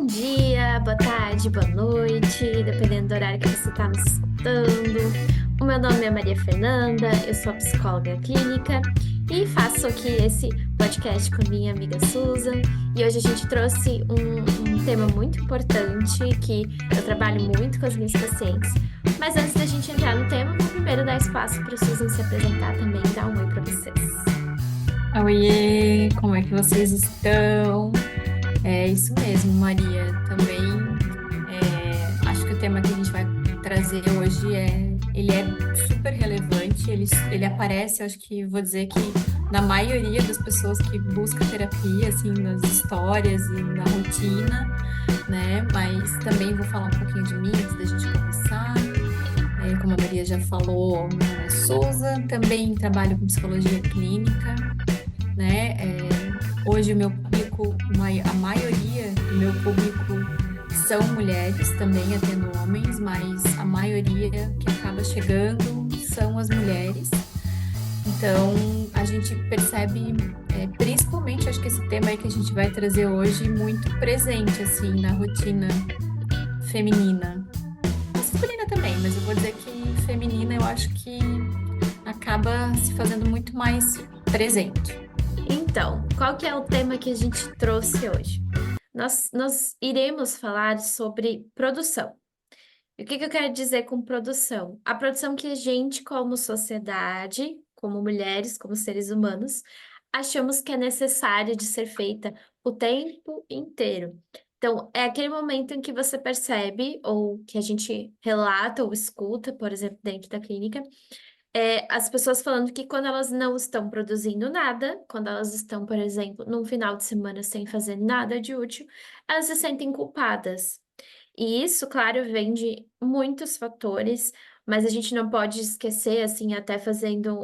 dia, boa tarde, boa noite, dependendo do horário que você está me escutando. O meu nome é Maria Fernanda, eu sou psicóloga clínica e faço aqui esse podcast com minha amiga Susan. E hoje a gente trouxe um tema muito importante que eu trabalho muito com as minhas pacientes. Mas antes da gente entrar no tema, vou primeiro dar espaço para a Susan se apresentar também e dar um oi para vocês. Oiê, como é que vocês estão? É isso mesmo, Maria. Também acho que o tema que a gente vai trazer hoje ele é super relevante. Ele aparece, acho que vou dizer que na maioria das pessoas que buscam terapia, assim, nas histórias e na rotina, né? Mas também vou falar um pouquinho de mim antes da gente começar. Como a Maria já falou, meu nome é Souza, também trabalho com psicologia clínica, né? Hoje o meu público, a maioria do meu público são mulheres, também atendo homens, mas a maioria que acaba chegando são as mulheres. Então, a gente percebe, principalmente, acho que esse tema aí que a gente vai trazer hoje, muito presente, assim, na rotina feminina. Masculina também, mas eu vou dizer que feminina eu acho que acaba se fazendo muito mais presente. Então, qual que é o tema que a gente trouxe hoje? Nós iremos falar sobre produção. E o que eu quero dizer com produção? A produção que a gente, como sociedade, como mulheres, como seres humanos, achamos que é necessária de ser feita o tempo inteiro. Então, é aquele momento em que você percebe, ou que a gente relata ou escuta, por exemplo, dentro da clínica, as pessoas falando que quando elas não estão produzindo nada, quando elas estão, por exemplo, num final de semana sem fazer nada de útil, elas se sentem culpadas. E isso, claro, vem de muitos fatores, mas a gente não pode esquecer, assim, até fazendo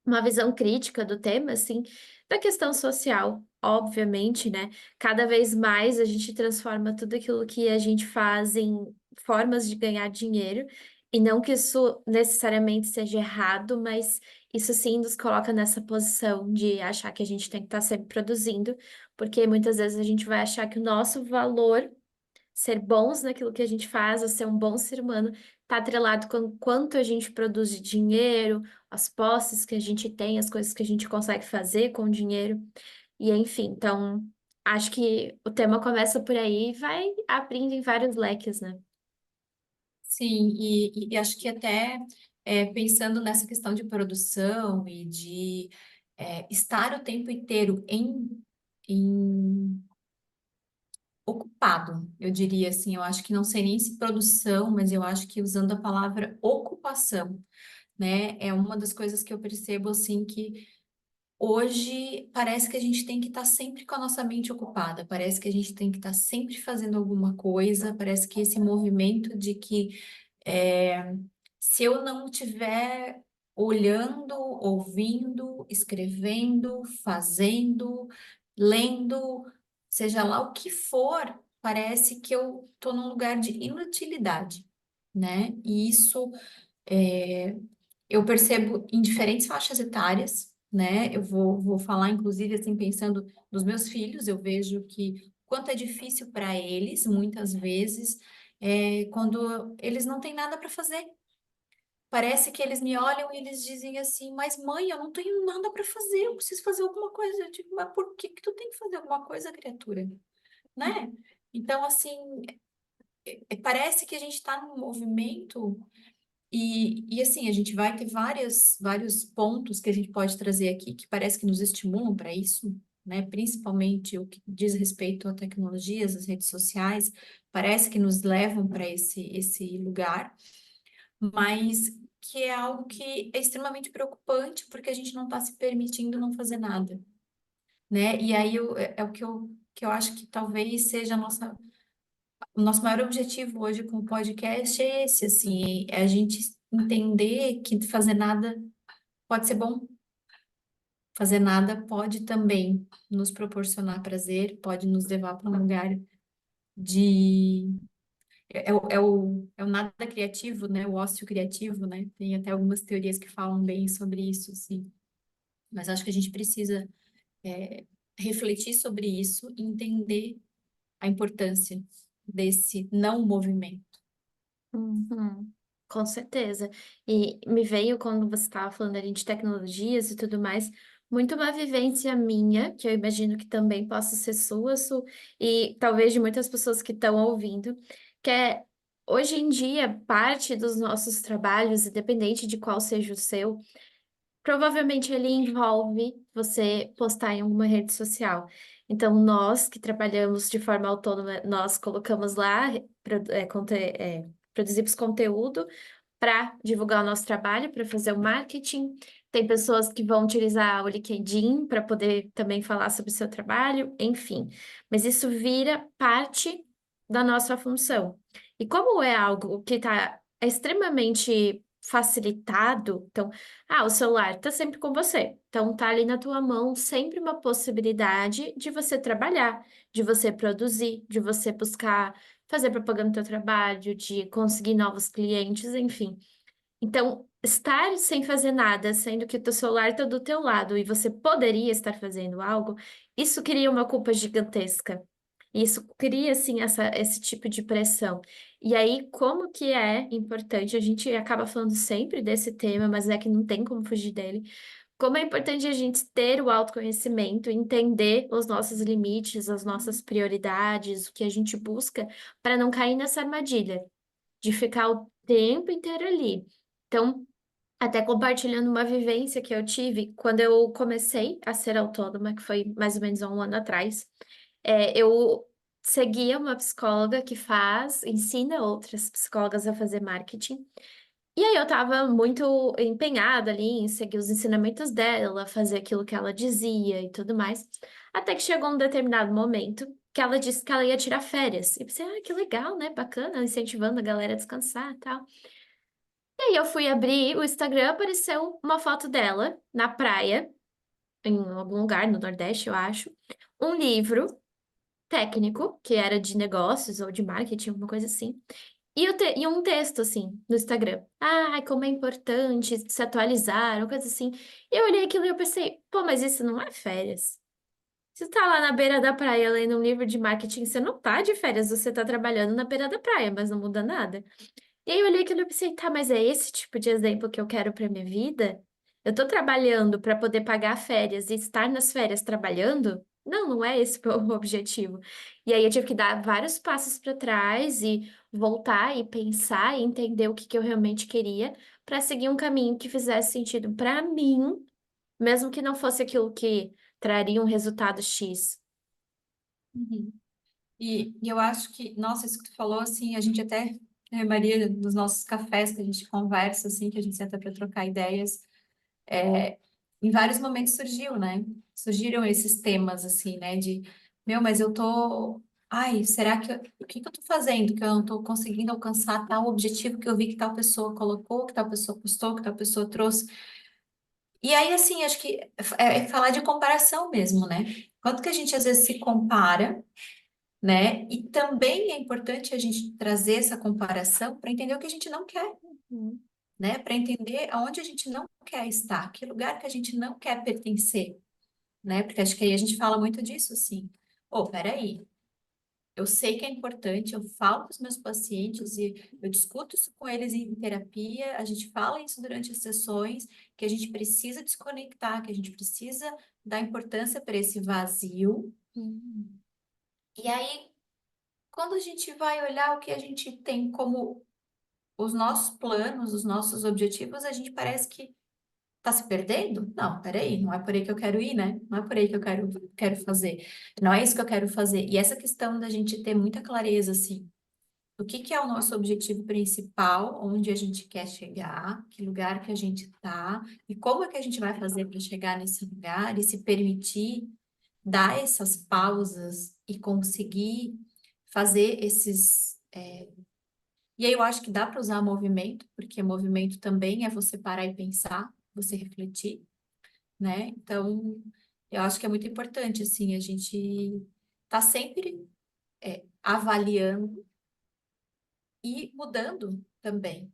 uma visão crítica do tema, assim, da questão social, obviamente, né? Cada vez mais a gente transforma tudo aquilo que a gente faz em formas de ganhar dinheiro, e não que isso necessariamente seja errado, mas isso sim nos coloca nessa posição de achar que a gente tem que estar sempre produzindo, porque muitas vezes a gente vai achar que o nosso valor ser bons naquilo que a gente faz, ou ser um bom ser humano, está atrelado com o quanto a gente produz de dinheiro, as posses que a gente tem, as coisas que a gente consegue fazer com o dinheiro, e enfim, então acho que o tema começa por aí e vai abrindo em vários leques, né? Sim, e acho que até pensando nessa questão de produção e de estar o tempo inteiro em ocupado, eu diria assim, eu acho que não sei nem se produção, mas eu acho que usando a palavra ocupação, né, é uma das coisas que eu percebo assim que hoje parece que a gente tem que estar sempre com a nossa mente ocupada, parece que a gente tem que estar sempre fazendo alguma coisa, parece que esse movimento de que é, se eu não estiver olhando, ouvindo, escrevendo, fazendo, lendo, seja lá o que for, parece que eu estou num lugar de inutilidade, né? E isso é, eu percebo em diferentes faixas etárias, né? Vou falar, inclusive, assim, pensando nos meus filhos, eu vejo que quanto é difícil para eles, muitas vezes, quando eles não têm nada para fazer. Parece que eles me olham e eles dizem assim, mas mãe, eu não tenho nada para fazer, eu preciso fazer alguma coisa. Eu digo, mas por que que tu tem que fazer alguma coisa, criatura? Né? Então, assim, parece que a gente está num movimento e assim, a gente vai ter vários pontos que a gente pode trazer aqui que parece que nos estimulam para isso, né? Principalmente o que diz respeito a tecnologias, as redes sociais, parece que nos levam para esse lugar, mas que é algo que é extremamente preocupante porque a gente não está se permitindo não fazer nada, né? E aí é o que eu acho que talvez seja o nosso maior objetivo hoje com o podcast é esse, assim, é a gente entender que fazer nada pode ser bom, fazer nada pode também nos proporcionar prazer, pode nos levar para um lugar de... É o nada criativo, né? O ócio criativo, né? Tem até algumas teorias que falam bem sobre isso, assim. Mas acho que a gente precisa refletir sobre isso e entender a importância desse não movimento. Uhum, com certeza. E me veio quando você estava falando ali de tecnologias e tudo mais, muito uma vivência minha, que eu imagino que também possa ser sua, e talvez de muitas pessoas que estão ouvindo, que é hoje em dia parte dos nossos trabalhos, independente de qual seja o seu, provavelmente ele envolve você postar em alguma rede social. Então, nós que trabalhamos de forma autônoma, nós colocamos lá, produzimos conteúdo para divulgar o nosso trabalho, para fazer o marketing. Tem pessoas que vão utilizar o LinkedIn para poder também falar sobre o seu trabalho, enfim. Mas isso vira parte da nossa função. E como é algo que está extremamente facilitado, então, o celular está sempre com você. Então, tá ali na tua mão sempre uma possibilidade de você trabalhar, de você produzir, de você buscar fazer propaganda do teu trabalho, de conseguir novos clientes, enfim. Então, estar sem fazer nada, sendo que o teu celular está do teu lado e você poderia estar fazendo algo, isso cria uma culpa gigantesca. Isso cria, assim, esse tipo de pressão. E aí, como que é importante, a gente acaba falando sempre desse tema, mas é que não tem como fugir dele. Como é importante a gente ter o autoconhecimento, entender os nossos limites, as nossas prioridades, o que a gente busca, para não cair nessa armadilha de ficar o tempo inteiro ali. Então, até compartilhando uma vivência que eu tive quando eu comecei a ser autônoma, que foi mais ou menos há um ano atrás, eu seguia uma psicóloga que ensina outras psicólogas a fazer marketing. E aí eu tava muito empenhada ali em seguir os ensinamentos dela, fazer aquilo que ela dizia e tudo mais. Até que chegou um determinado momento que ela disse que ela ia tirar férias. E pensei, que legal, né? Bacana, incentivando a galera a descansar e tal. E aí eu fui abrir o Instagram, apareceu uma foto dela na praia, em algum lugar no Nordeste, eu acho. Um livro técnico, que era de negócios ou de marketing, alguma coisa assim. E um texto, assim, no Instagram. Como é importante se atualizar, uma coisa assim. E eu olhei aquilo e eu pensei, pô, mas isso não é férias. Você tá lá na beira da praia lendo um livro de marketing, você não tá de férias, você tá trabalhando na beira da praia, mas não muda nada. E aí eu olhei aquilo e pensei, tá, mas é esse tipo de exemplo que eu quero pra minha vida? Eu tô trabalhando para poder pagar férias e estar nas férias trabalhando? Não, não é esse o objetivo. E aí eu tive que dar vários passos para trás e voltar e pensar e entender o que que eu realmente queria para seguir um caminho que fizesse sentido para mim, mesmo que não fosse aquilo que traria um resultado X. Uhum. E eu acho que, nossa, isso que tu falou, assim, a gente até, né, Maria, nos nossos cafés que a gente conversa, assim, que a gente senta para trocar ideias, em vários momentos surgiu, né? Surgiram esses temas, assim, né? De, meu, mas eu tô. Ai, será que. O que que eu tô fazendo? Que eu não tô conseguindo alcançar tal objetivo que eu vi que tal pessoa colocou, que tal pessoa postou, que tal pessoa trouxe. E aí, assim, acho que é falar de comparação mesmo, né? Quanto que a gente às vezes se compara, né? E também é importante a gente trazer essa comparação para entender o que a gente não quer, Uhum. né? Para entender aonde a gente não quer estar, que lugar que a gente não quer pertencer, né? Porque acho que aí a gente fala muito disso, assim. Ô, peraí, eu sei que é importante, eu falo com os meus pacientes e eu discuto isso com eles em terapia, a gente fala isso durante as sessões, que a gente precisa desconectar, que a gente precisa dar importância para esse vazio. Uhum. E aí, quando a gente vai olhar o que a gente tem como os nossos planos, os nossos objetivos, a gente parece que tá se perdendo? Não, peraí, não é por aí que eu quero ir, né? Não é por aí que eu quero fazer. Não é isso que eu quero fazer. E essa questão da gente ter muita clareza, assim, do que é o nosso objetivo principal, onde a gente quer chegar, que lugar que a gente tá, e como é que a gente vai fazer para chegar nesse lugar e se permitir dar essas pausas e conseguir fazer esses. E aí eu acho que dá para usar movimento, porque movimento também é você parar e pensar, você refletir, né? Então, eu acho que é muito importante, assim, a gente tá sempre avaliando e mudando também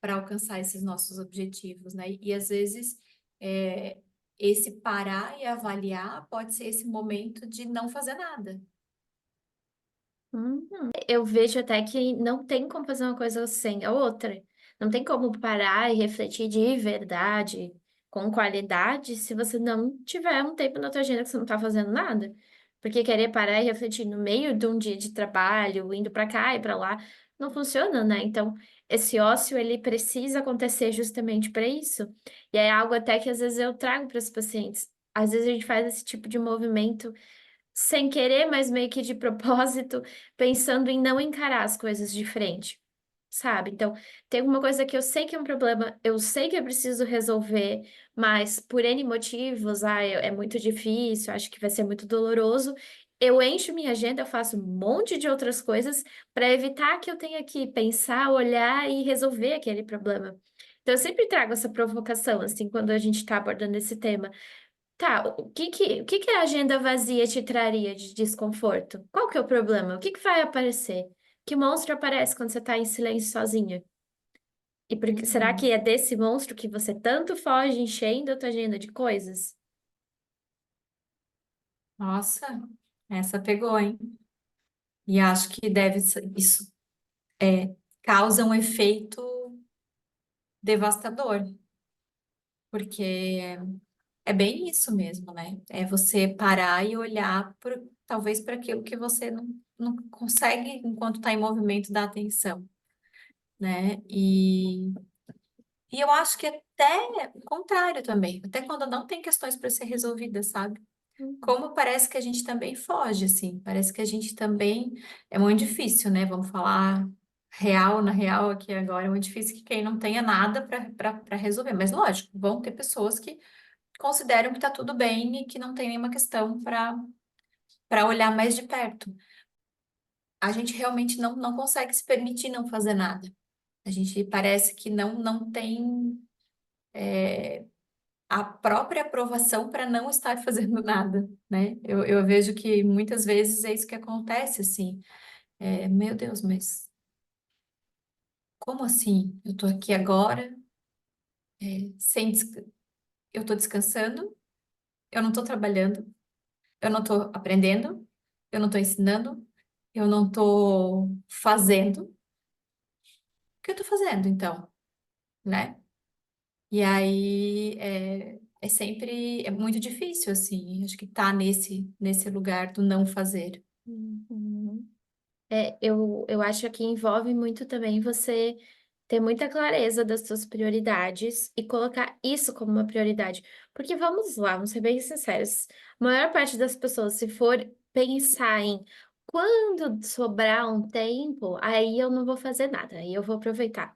para alcançar esses nossos objetivos, né? E às vezes é, esse parar e avaliar pode ser esse momento de não fazer nada, Uhum. Eu vejo até que não tem como fazer uma coisa sem a outra. Não tem como parar e refletir de verdade, com qualidade, se você não tiver um tempo na tua agenda que você não tá fazendo nada. Porque querer parar e refletir no meio de um dia de trabalho, indo pra cá e pra lá, não funciona, né? Então, esse ócio, ele precisa acontecer justamente para isso. E é algo até que às vezes eu trago para os pacientes. Às vezes a gente faz esse tipo de movimento sem querer, mas meio que de propósito, pensando em não encarar as coisas de frente, sabe? Então, tem alguma coisa que eu sei que é um problema, eu sei que eu preciso resolver, mas por N motivos, é muito difícil, acho que vai ser muito doloroso. Eu encho minha agenda, eu faço um monte de outras coisas para evitar que eu tenha que pensar, olhar e resolver aquele problema. Então, eu sempre trago essa provocação, assim, quando a gente está abordando esse tema. Tá, o que que a agenda vazia te traria de desconforto? Qual que é o problema? O que que vai aparecer? Que monstro aparece quando você tá em silêncio sozinha? E será que Uhum. é desse monstro que você tanto foge enchendo a tua agenda de coisas? Nossa, essa pegou, hein? E acho que isso causa um efeito devastador, porque é bem isso mesmo, né? É você parar e olhar talvez para aquilo que você não consegue, enquanto está em movimento, dar atenção, né? E eu acho que até o contrário também, até quando não tem questões para ser resolvidas, sabe? Uhum. Como parece que a gente também foge, assim, parece que a gente também é muito difícil, né? Vamos falar real na real aqui agora, é muito difícil que quem não tenha nada para resolver, mas lógico, vão ter pessoas que consideram que está tudo bem e que não tem nenhuma questão para olhar mais de perto. A gente realmente não consegue se permitir não fazer nada. A gente parece que não tem a própria aprovação para não estar fazendo nada, né? Eu vejo que muitas vezes é isso que acontece, assim. Meu Deus, mas como assim? Eu tô aqui agora, sem des... eu tô descansando, eu não tô trabalhando, eu não tô aprendendo, eu não tô ensinando, eu não tô fazendo. O que eu tô fazendo, então, né? E aí é sempre, é muito difícil, assim, acho que tá nesse lugar do não fazer. Uhum. Eu acho que envolve muito também você ter muita clareza das suas prioridades e colocar isso como uma prioridade. Porque vamos lá, vamos ser bem sinceros. A maior parte das pessoas, se for pensar em quando sobrar um tempo, aí eu não vou fazer nada, aí eu vou aproveitar.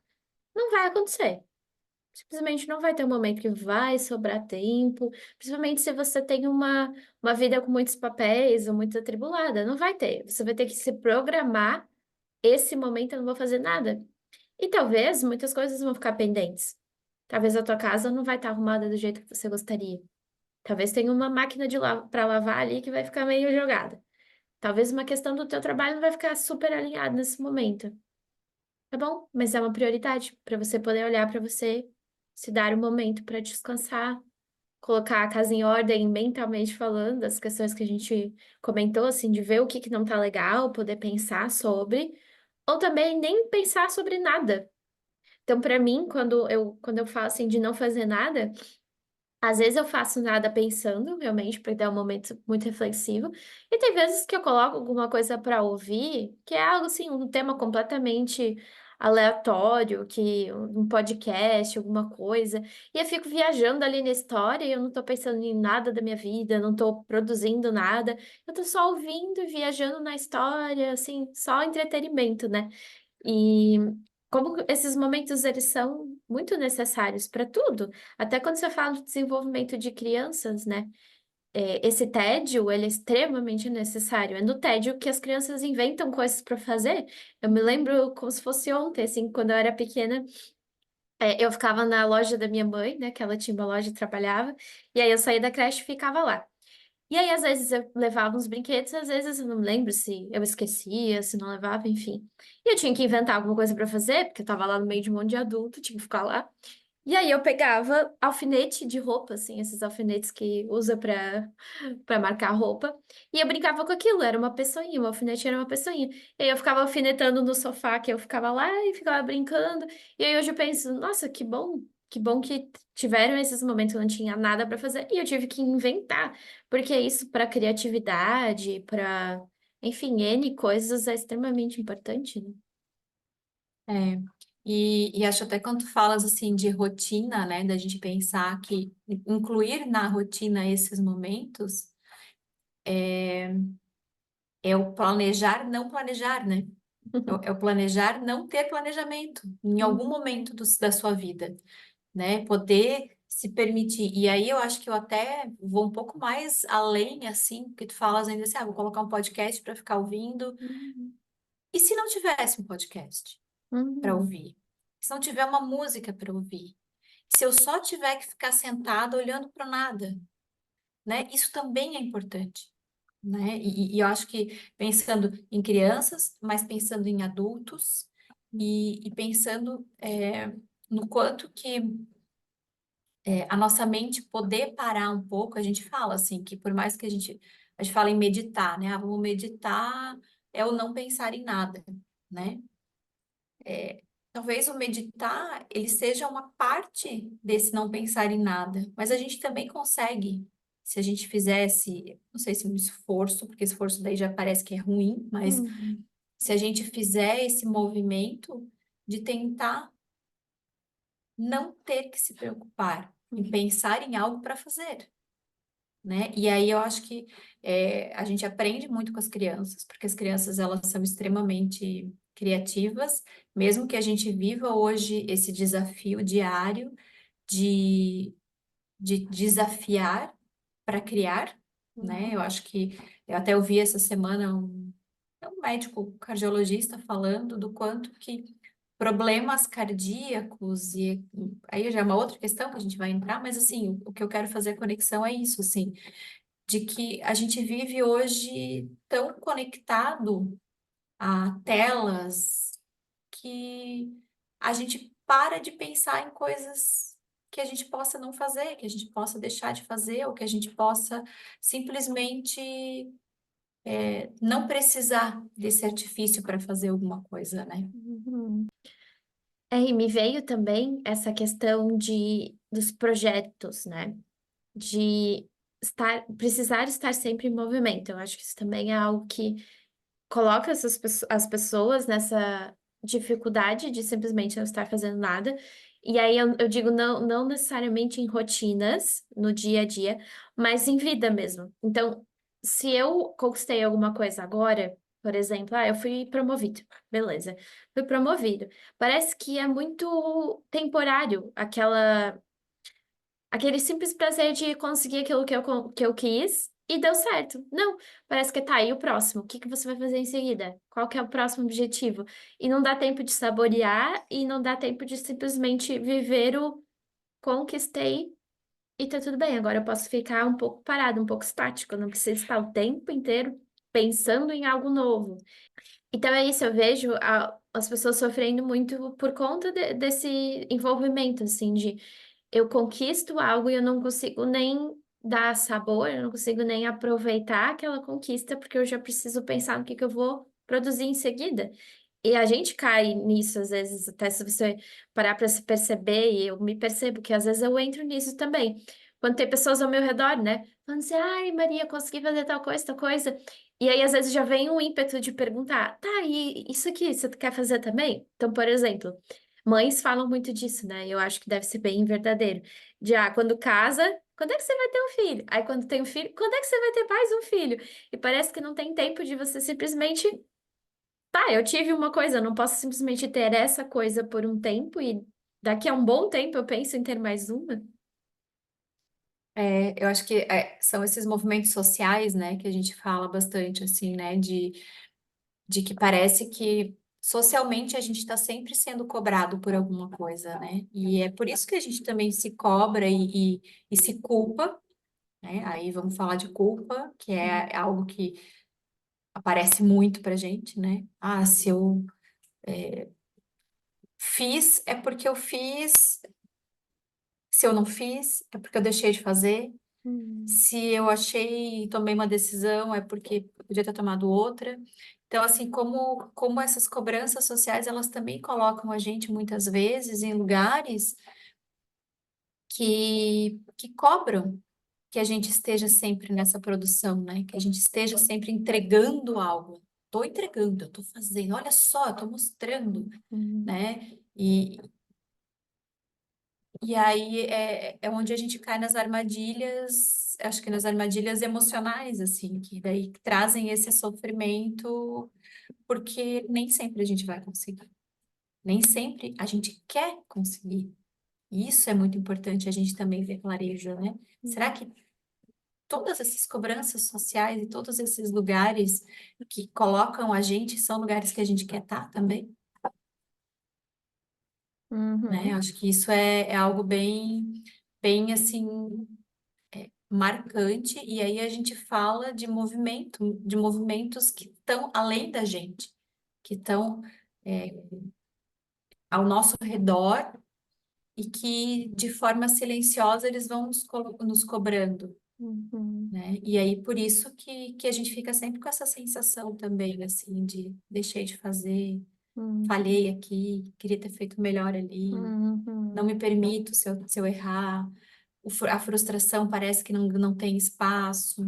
Não vai acontecer. Simplesmente não vai ter um momento que vai sobrar tempo, principalmente se você tem uma vida com muitos papéis ou muito atribulada. Não vai ter. Você vai ter que se programar. Esse momento eu não vou fazer nada. E talvez muitas coisas vão ficar pendentes. Talvez a tua casa não vai estar arrumada do jeito que você gostaria. Talvez tenha uma máquina para lavar ali que vai ficar meio jogada. Talvez uma questão do teu trabalho não vai ficar super alinhada nesse momento. Tá bom, mas é uma prioridade para você poder olhar para você, se dar um momento para descansar, colocar a casa em ordem mentalmente falando, as questões que a gente comentou, assim, de ver o que que não tá legal, poder pensar sobre, ou também nem pensar sobre nada. Então, para mim, quando eu falo assim de não fazer nada, às vezes eu faço nada pensando, realmente, porque é um momento muito reflexivo. E tem vezes que eu coloco alguma coisa para ouvir, que é algo assim, um tema completamente aleatório, que um podcast, alguma coisa. E eu fico viajando ali na história e eu não tô pensando em nada da minha vida, não tô produzindo nada. Eu tô só ouvindo e viajando na história, assim, só entretenimento, né? E como esses momentos eles são muito necessários para tudo, até quando você fala de desenvolvimento de crianças, né? Esse tédio, ele é extremamente necessário. É no tédio que as crianças inventam coisas para fazer. Eu me lembro como se fosse ontem, assim, quando eu era pequena, eu ficava na loja da minha mãe, né? Que ela tinha uma loja e trabalhava, e aí eu saía da creche e ficava lá. E aí, às vezes, eu levava uns brinquedos, às vezes eu não me lembro se eu esquecia, se não levava, enfim. E eu tinha que inventar alguma coisa para fazer, porque eu tava lá no meio de um monte de adulto, tinha que ficar lá. E aí eu pegava alfinete de roupa, assim, esses alfinetes que usa para marcar roupa, e eu brincava com aquilo, era uma pessoinha, o alfinete era uma pessoinha. E aí eu ficava alfinetando no sofá, que eu ficava lá e ficava brincando. E aí hoje eu penso, nossa, que bom que tiveram esses momentos que eu não tinha nada para fazer e eu tive que inventar, porque isso para criatividade, para, enfim, N coisas é extremamente importante, né? É, e acho até quando tu falas assim de rotina, né, da gente pensar que incluir na rotina esses momentos é o planejar não planejar, né? É o planejar não ter planejamento em algum momento da sua vida, né? Poder se permitir. E aí eu acho que eu até vou um pouco mais além, assim, porque tu falas ainda assim, vou colocar um podcast para ficar ouvindo. Uhum. E se não tivesse um podcast para Uhum. ouvir? Se não tiver uma música para ouvir? Se eu só tiver que ficar sentada olhando para nada, né? Isso também é importante, né? E eu acho que pensando em crianças, mas pensando em adultos e pensando no quanto que a nossa mente poder parar um pouco, a gente fala assim, que por mais que a gente fala em meditar, né? Vamos meditar é o não pensar em nada, né? Talvez o meditar, ele seja uma parte desse não pensar em nada, mas a gente também consegue, se a gente fizesse, não sei se um esforço, porque esforço daí já parece que é ruim, mas Uhum. se a gente fizer esse movimento de tentar não ter que se preocupar em Uhum. pensar em algo para fazer, né? E aí eu acho que a gente aprende muito com as crianças, porque as crianças elas são extremamente criativas, mesmo que a gente viva hoje esse desafio diário de, de desafiar para criar, né? Eu Uhum. acho que eu até ouvi essa semana um médico cardiologista falando do quanto que problemas cardíacos e aí já é uma outra questão que a gente vai entrar, mas assim, o que eu quero fazer conexão é isso, assim, de que a gente vive hoje tão conectado a telas que a gente para de pensar em coisas que a gente possa não fazer, que a gente possa deixar de fazer, ou que a gente possa simplesmente não precisar desse artifício para fazer alguma coisa, né? Uhum. É, e me veio também essa questão dos projetos, né? De precisar estar sempre em movimento. Eu acho que isso também é algo que coloca as pessoas nessa dificuldade de simplesmente não estar fazendo nada. E aí eu digo não necessariamente em rotinas, no dia a dia, mas em vida mesmo. Então, se eu conquistei alguma coisa agora, por exemplo, eu fui promovido, beleza, fui promovido. Parece que é muito temporário aquele simples prazer de conseguir aquilo que eu quis e deu certo. Não, parece que tá aí o próximo. O que que você vai fazer em seguida? Qual que é o próximo objetivo? E não dá tempo de saborear e não dá tempo de simplesmente viver o conquistei e tá tudo bem. Agora eu posso ficar um pouco parado, um pouco estático. Eu não preciso estar o tempo inteiro pensando em algo novo. Então é isso, eu vejo as pessoas sofrendo muito por conta desse envolvimento, assim, de eu conquisto algo e eu não consigo nem dar sabor, eu não consigo nem aproveitar aquela conquista, porque eu já preciso pensar no que eu vou produzir em seguida. E a gente cai nisso, às vezes, até se você parar para se perceber, e eu me percebo que às vezes eu entro nisso também. Quando tem pessoas ao meu redor, né? Falando assim, ai, Maria, consegui fazer tal coisa, tal coisa. E aí, às vezes, já vem um ímpeto de perguntar, tá, e isso aqui, você quer fazer também? Então, por exemplo, mães falam muito disso, né? Eu acho que deve ser bem verdadeiro. De, quando casa, quando é que você vai ter um filho? Aí, quando tem um filho, quando é que você vai ter mais um filho? E parece que não tem tempo de você simplesmente, tá, eu tive uma coisa, eu não posso simplesmente ter essa coisa por um tempo e daqui a um bom tempo eu penso em ter mais uma. Eu acho que são esses movimentos sociais, né, que a gente fala bastante, assim, né, de que parece que socialmente a gente está sempre sendo cobrado por alguma coisa, né? E é por isso que a gente também se cobra e se culpa, né? Aí vamos falar de culpa, que é algo que aparece muito pra gente, né? Se eu fiz, é porque eu fiz Se eu não fiz, é porque eu deixei de fazer. Hum, Se eu achei e tomei uma decisão, é porque eu podia ter tomado outra. Então, assim, como essas cobranças sociais, elas também colocam a gente, muitas vezes, em lugares que cobram que a gente esteja sempre nessa produção, né? Que a gente esteja sempre entregando algo. Estou entregando, eu estou fazendo, olha só, eu estou mostrando, hum, né? E aí é onde a gente cai nas armadilhas, acho que nas armadilhas emocionais, assim, que daí trazem esse sofrimento, porque nem sempre a gente vai conseguir, nem sempre a gente quer conseguir. E isso é muito importante a gente também ver clarejo, né? Será hum, que todas essas cobranças sociais e todos esses lugares que colocam a gente são lugares que a gente quer estar também, né? uhum, Acho que isso é algo bem assim marcante, e aí a gente fala de movimento, de movimentos que estão além da gente, que estão ao nosso redor e que de forma silenciosa eles vão nos cobrando, uhum, né? E aí por isso que a gente fica sempre com essa sensação também, assim, de deixei de fazer, uhum, falhei aqui, queria ter feito melhor ali, não uhum, me permito se eu errar. A frustração parece que não tem espaço,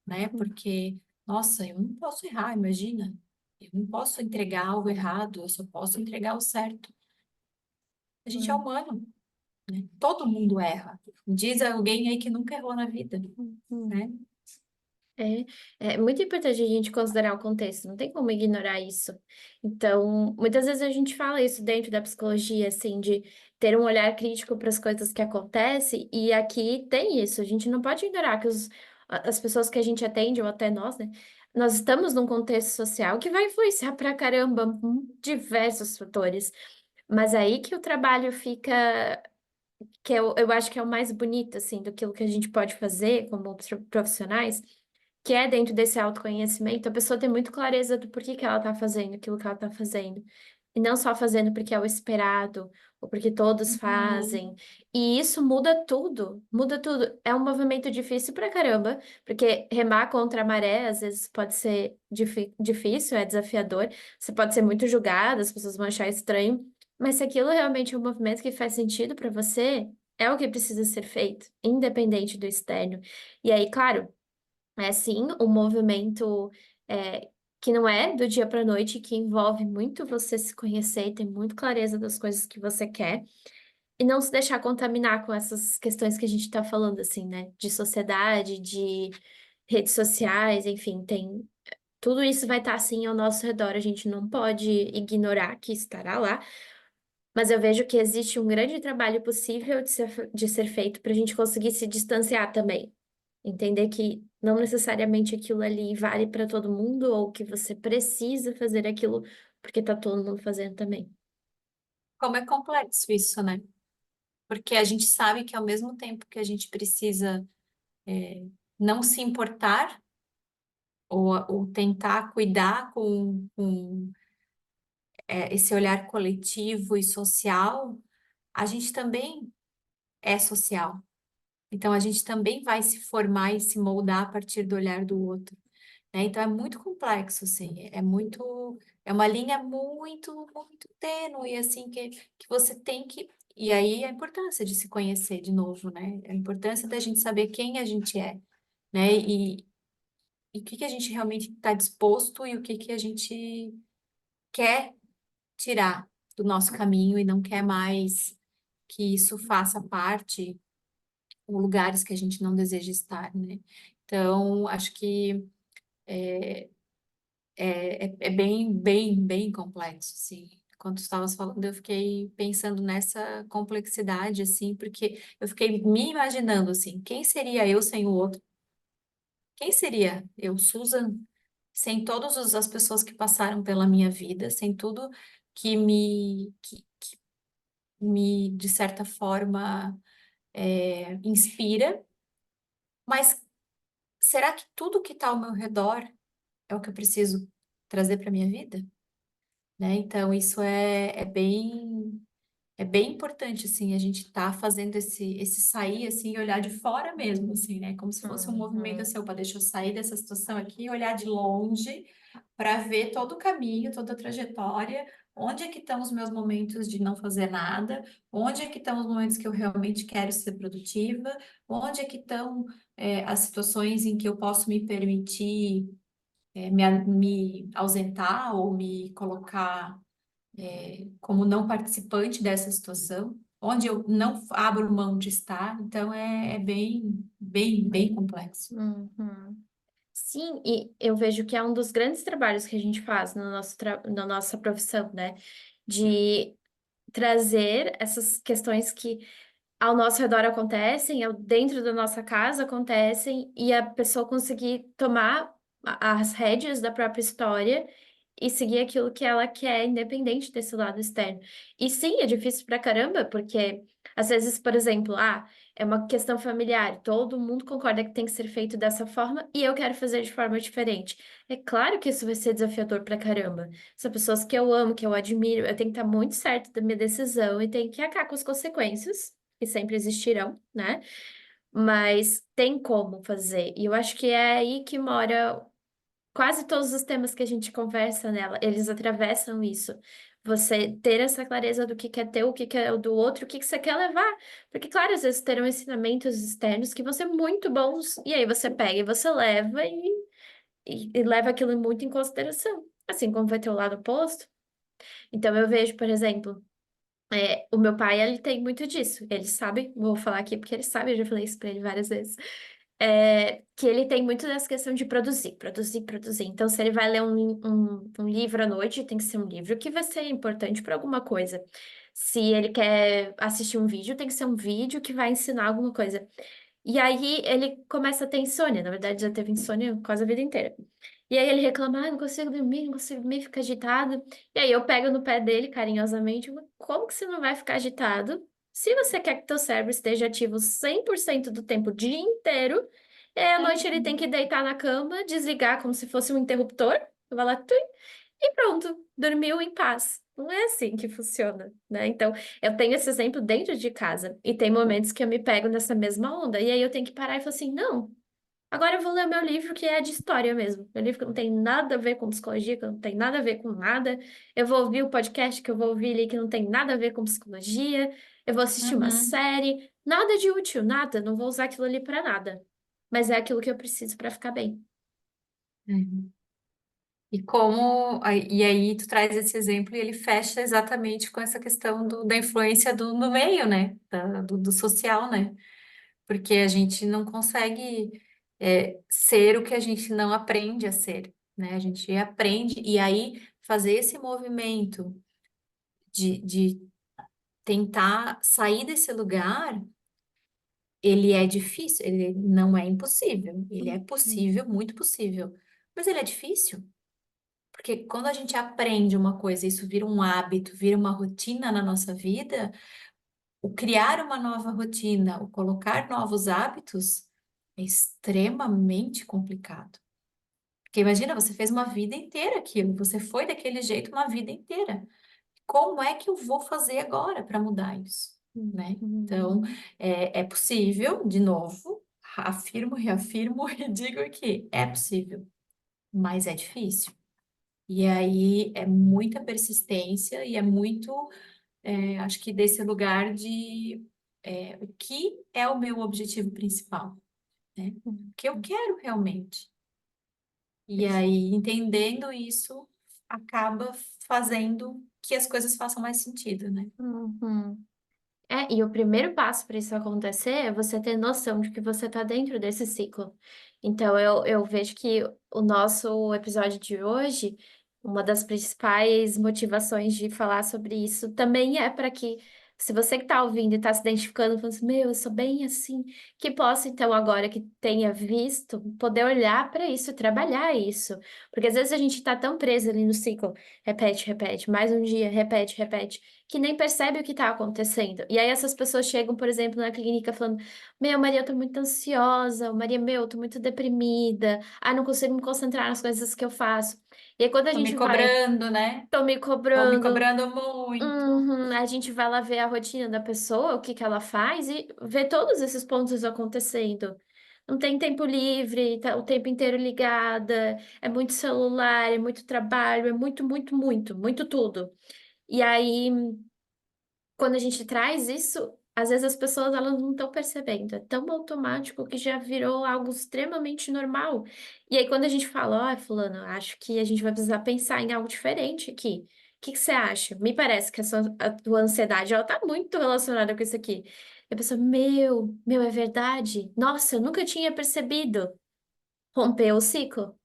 né? uhum, Porque, nossa, eu não posso errar, imagina. Eu não posso entregar algo errado, eu só posso entregar o certo. A gente é uhum, humano, né? Todo mundo erra. Diz alguém aí que nunca errou na vida, uhum. né? É, é muito importante a gente considerar o contexto, não tem como ignorar isso. Então, muitas vezes a gente fala isso dentro da psicologia, assim, de ter um olhar crítico para as coisas que acontecem, e aqui tem isso, a gente não pode ignorar que as pessoas que a gente atende, ou até nós, né, nós estamos num contexto social que vai influenciar pra caramba diversos fatores. Mas aí que o trabalho fica, que eu acho que é o mais bonito, assim, do que a gente pode fazer como profissionais, que é dentro desse autoconhecimento, a pessoa tem muito clareza do porquê que ela tá fazendo aquilo que ela tá fazendo. E não só fazendo porque é o esperado, ou porque todos fazem. Uhum. E isso muda tudo, muda tudo. É um movimento difícil pra caramba, porque remar contra a maré às vezes pode ser difícil, é desafiador. Você pode ser muito julgado, as pessoas vão achar estranho. Mas se aquilo realmente é um movimento que faz sentido pra você, é o que precisa ser feito, independente do externo. E aí, claro. É sim um movimento que não é do dia para a noite, que envolve muito você se conhecer e ter muito clareza das coisas que você quer, e não se deixar contaminar com essas questões que a gente está falando, assim, né? De sociedade, de redes sociais, enfim, tem. Tudo isso vai estar assim ao nosso redor, a gente não pode ignorar que estará lá, mas eu vejo que existe um grande trabalho possível de ser feito para a gente conseguir se distanciar também. Entender que não necessariamente aquilo ali vale para todo mundo ou que você precisa fazer aquilo porque tá todo mundo fazendo também. Como é complexo isso, né? Porque a gente sabe que ao mesmo tempo que a gente precisa não se importar ou tentar cuidar com esse olhar coletivo e social, a gente também é social. Então, a gente também vai se formar e se moldar a partir do olhar do outro, né? Então, é muito complexo, assim, é uma linha muito tênue, assim, que você tem que, e aí a importância de se conhecer de novo, né? A importância da gente saber quem a gente é, né? E o que que a gente realmente está disposto e o que que a gente quer tirar do nosso caminho e não quer mais que isso faça parte ou lugares que a gente não deseja estar, né? Então, acho que é bem complexo, assim. Quando tu estavas falando, eu fiquei pensando nessa complexidade, assim, porque eu fiquei me imaginando, assim, quem seria eu sem o outro? Quem seria eu, Susan, sem todas as pessoas que passaram pela minha vida, sem tudo que me, de certa forma, inspira, mas será que tudo que está ao meu redor é o que eu preciso trazer para minha vida? Né? Então, isso é bem. é bem importante, assim, a gente tá fazendo esse sair, assim, e olhar de fora mesmo, assim, né? Como se fosse um movimento Uhum, assim, opa, deixa eu sair dessa situação aqui e olhar de longe para ver todo o caminho, toda a trajetória, onde é que estão os meus momentos de não fazer nada, onde é que estão os momentos que eu realmente quero ser produtiva, onde é que estão, as situações em que eu posso me permitir, me ausentar ou me colocar como não participante dessa situação, onde eu não abro mão de estar, então é bem complexo. uhum. Sim, e eu vejo que é um dos grandes trabalhos que a gente faz no na nossa profissão, né? De trazer essas questões que ao nosso redor acontecem, dentro da nossa casa acontecem, e a pessoa conseguir tomar as rédeas da própria história e seguir aquilo que ela quer, independente desse lado externo. E sim, é difícil pra caramba, porque às vezes, por exemplo, é uma questão familiar, todo mundo concorda que tem que ser feito dessa forma e eu quero fazer de forma diferente. É claro que isso vai ser desafiador pra caramba. São pessoas que eu amo, que eu admiro, eu tenho que estar muito certa da minha decisão e tenho que arcar com as consequências que sempre existirão, né? Mas tem como fazer. E eu acho que é aí que mora quase todos os temas que a gente conversa nela, eles atravessam isso. Você ter essa clareza do que é teu, o que é o do outro, o que você quer levar. Porque, claro, às vezes terão ensinamentos externos que vão ser muito bons, e aí você pega e você leva e leva aquilo muito em consideração. Assim como vai ter o lado oposto. Então, eu vejo, por exemplo. O meu pai, ele tem muito disso. Ele sabe, vou falar aqui porque ele sabe, eu já falei isso pra ele várias vezes. Que ele tem muito dessa questão de produzir, produzir, produzir. Então, se ele vai ler um livro à noite, tem que ser um livro que vai ser importante para alguma coisa. Se ele quer assistir um vídeo, tem que ser um vídeo que vai ensinar alguma coisa. E aí ele começa a ter insônia. Na verdade, já teve insônia quase a vida inteira. E aí ele reclama, não consigo dormir, não consigo dormir, fica agitado. E aí eu pego no pé dele carinhosamente, e falo, como que você não vai ficar agitado? Se você quer que teu cérebro esteja ativo 100% do tempo, o dia inteiro, e aí à noite ele tem que deitar na cama, desligar como se fosse um interruptor, vai lá, tui, e pronto, dormiu em paz. Não é assim que funciona, né? Então, eu tenho esse exemplo dentro de casa, e tem momentos que eu me pego nessa mesma onda, e aí eu tenho que parar e falar assim, não. Agora eu vou ler o meu livro que é de história mesmo. Meu livro que não tem nada a ver com psicologia, que não tem nada a ver com nada. Eu vou ouvir o podcast que eu vou ouvir ali que não tem nada a ver com psicologia. Eu vou assistir uma Uhum, série. Nada de útil, nada. Não vou usar aquilo ali para nada. Mas é aquilo que eu preciso para ficar bem. uhum. E aí tu traz esse exemplo e ele fecha exatamente com essa questão da influência no meio, né? Do social, né? Porque a gente não consegue ser o que a gente não aprende a ser, né? A gente aprende, e aí fazer esse movimento de tentar sair desse lugar, ele é difícil, ele não é impossível, ele é Uhum. possível, muito possível, mas ele é difícil. Porque quando a gente aprende uma coisa, isso vira um hábito, vira uma rotina na nossa vida, o criar uma nova rotina, o colocar novos hábitos é extremamente complicado. Porque imagina, você fez uma vida inteira aquilo, você foi daquele jeito uma vida inteira. Como é que eu vou fazer agora para mudar isso, né? Então, Uhum. é possível, de novo, afirmo, reafirmo e digo que é possível, mas é difícil. E aí é muita persistência e é muito, acho que desse lugar de o que é o meu objetivo principal, né? O que eu Uhum. quero realmente. E aí, entendendo isso, acaba fazendo que as coisas façam mais sentido, né? Uhum. E o primeiro passo para isso acontecer é você ter noção de que você está dentro desse ciclo. Então, eu vejo que o nosso episódio de hoje, uma das principais motivações de falar sobre isso também é para que, se você que está ouvindo e está se identificando, falando assim, meu, eu sou bem assim, que possa, então, agora que tenha visto, poder olhar para isso e trabalhar isso. Porque às vezes a gente está tão preso ali no ciclo, repete, repete, mais um dia, repete, repete que nem percebe o que está acontecendo. E aí essas pessoas chegam, por exemplo, na clínica falando: Meu, Maria, eu tô muito ansiosa. Maria, meu, eu tô muito deprimida. Não consigo me concentrar nas coisas que eu faço. E aí quando a Tô me gente vai, cobrando, né? tô me Tô me cobrando. cobrando muito. Uhum, a gente vai lá ver a rotina da pessoa, o que que ela faz e ver todos esses pontos acontecendo. Não tem tempo livre, tá o tempo inteiro ligada, é muito celular, é muito trabalho, é muito, muito, muito, muito tudo. E aí, quando a gente traz isso, às vezes as pessoas elas não estão percebendo, é tão automático que já virou algo extremamente normal. E aí, quando a gente fala, ó, fulano, acho que a gente vai precisar pensar em algo diferente aqui. O que que você acha? Me parece que a tua ansiedade, ela tá muito relacionada com isso aqui. E a pessoa, meu, é verdade? Nossa, eu nunca tinha percebido. Rompeu o ciclo.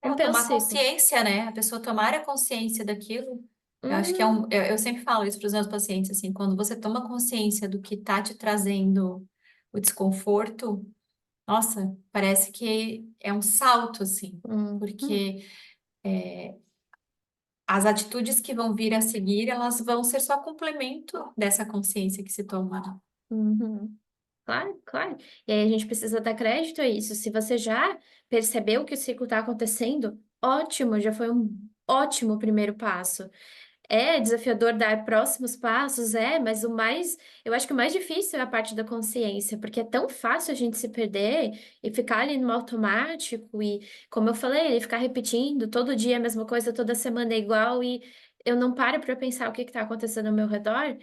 Rompeu o Tomar ciclo. consciência, né? A pessoa tomar a consciência daquilo. Eu acho que é Hum, eu sempre falo isso para os meus pacientes, assim, quando você toma consciência do que tá te trazendo o desconforto, nossa, parece que é um salto, assim, hum, porque as atitudes que vão vir a seguir, elas vão ser só complemento dessa consciência que se toma, né? uhum. Claro, claro. E aí a gente precisa dar crédito a isso. Se você já percebeu que o ciclo está acontecendo, ótimo, já foi um ótimo primeiro passo. É desafiador dar próximos passos, mas eu acho que o mais difícil é a parte da consciência, porque é tão fácil a gente se perder e ficar ali no automático e, como eu falei, ficar repetindo todo dia a mesma coisa, toda semana é igual e eu não paro para pensar o que está acontecendo ao meu redor.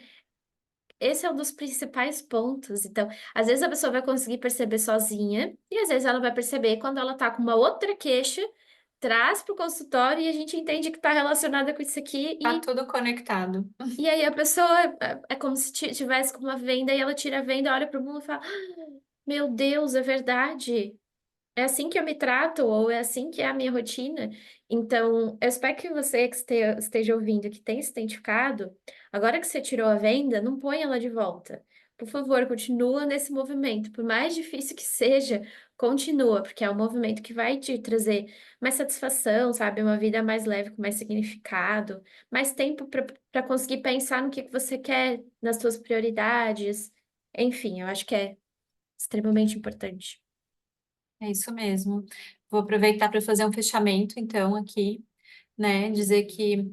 Esse é um dos principais pontos. Então, às vezes a pessoa vai conseguir perceber sozinha, e às vezes ela vai perceber quando ela tá com uma outra queixa, traz para o consultório e a gente entende que está relacionada com isso aqui, Tá tudo conectado. e aí a pessoa é como se tivesse com uma venda e ela tira a venda, olha para o mundo e fala: "Ah, meu Deus, é verdade. É assim que eu me trato, ou é assim que é a minha rotina. Então, eu espero que você que esteja ouvindo, que tenha se identificado, agora que você tirou a venda, não põe ela de volta. Por favor, continua nesse movimento. Por mais difícil que seja, continua, porque é um movimento que vai te trazer mais satisfação, sabe? Uma vida mais leve, com mais significado, mais tempo para conseguir pensar no que você quer, nas suas prioridades. Enfim, eu acho que é extremamente importante. É isso mesmo. Vou aproveitar para fazer um fechamento, então, aqui, né? Dizer que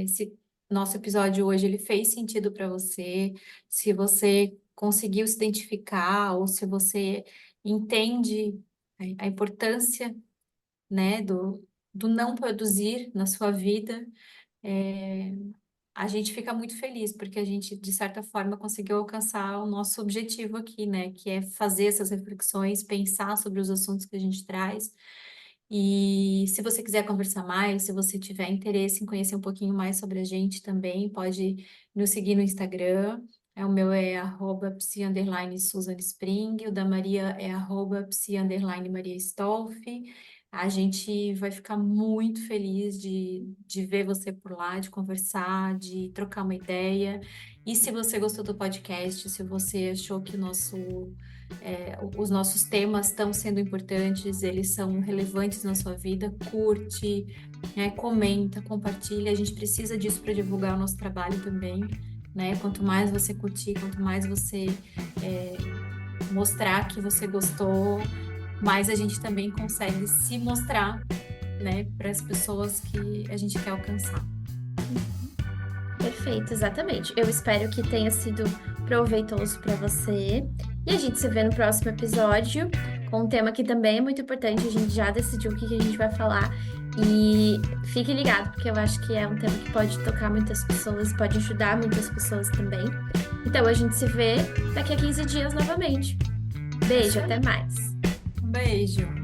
se nosso episódio hoje ele fez sentido para você, se você conseguiu se identificar ou se você entende a importância, né, do não produzir na sua vida, é, a gente fica muito feliz porque a gente, de certa forma, conseguiu alcançar o nosso objetivo aqui, né, que é fazer essas reflexões, pensar sobre os assuntos que a gente traz. E se você quiser conversar mais, se você tiver interesse em conhecer um pouquinho mais sobre a gente também, pode nos seguir no Instagram. O meu é @psi_Suzane Spring, o da Maria é @psi_Maria Stolfi. A gente vai ficar muito feliz de ver você por lá, de conversar, de trocar uma ideia. E se você gostou do podcast, se você achou que os nossos temas estão sendo importantes, eles são relevantes na sua vida, curte, né, comenta, compartilha. A gente precisa disso para divulgar o nosso trabalho também, né? Quanto mais você curtir, quanto mais você mostrar que você gostou, mais a gente também consegue se mostrar, né, para as pessoas que a gente quer alcançar. Perfeito, exatamente. Eu espero que tenha sido proveitoso para você. E a gente se vê no próximo episódio com um tema que também é muito importante. A gente já decidiu o que que a gente vai falar. E fique ligado, porque eu acho que é um tema que pode tocar muitas pessoas, pode ajudar muitas pessoas também. Então a gente se vê daqui a 15 dias novamente. É isso Beijo, aí. até mais. Um beijo.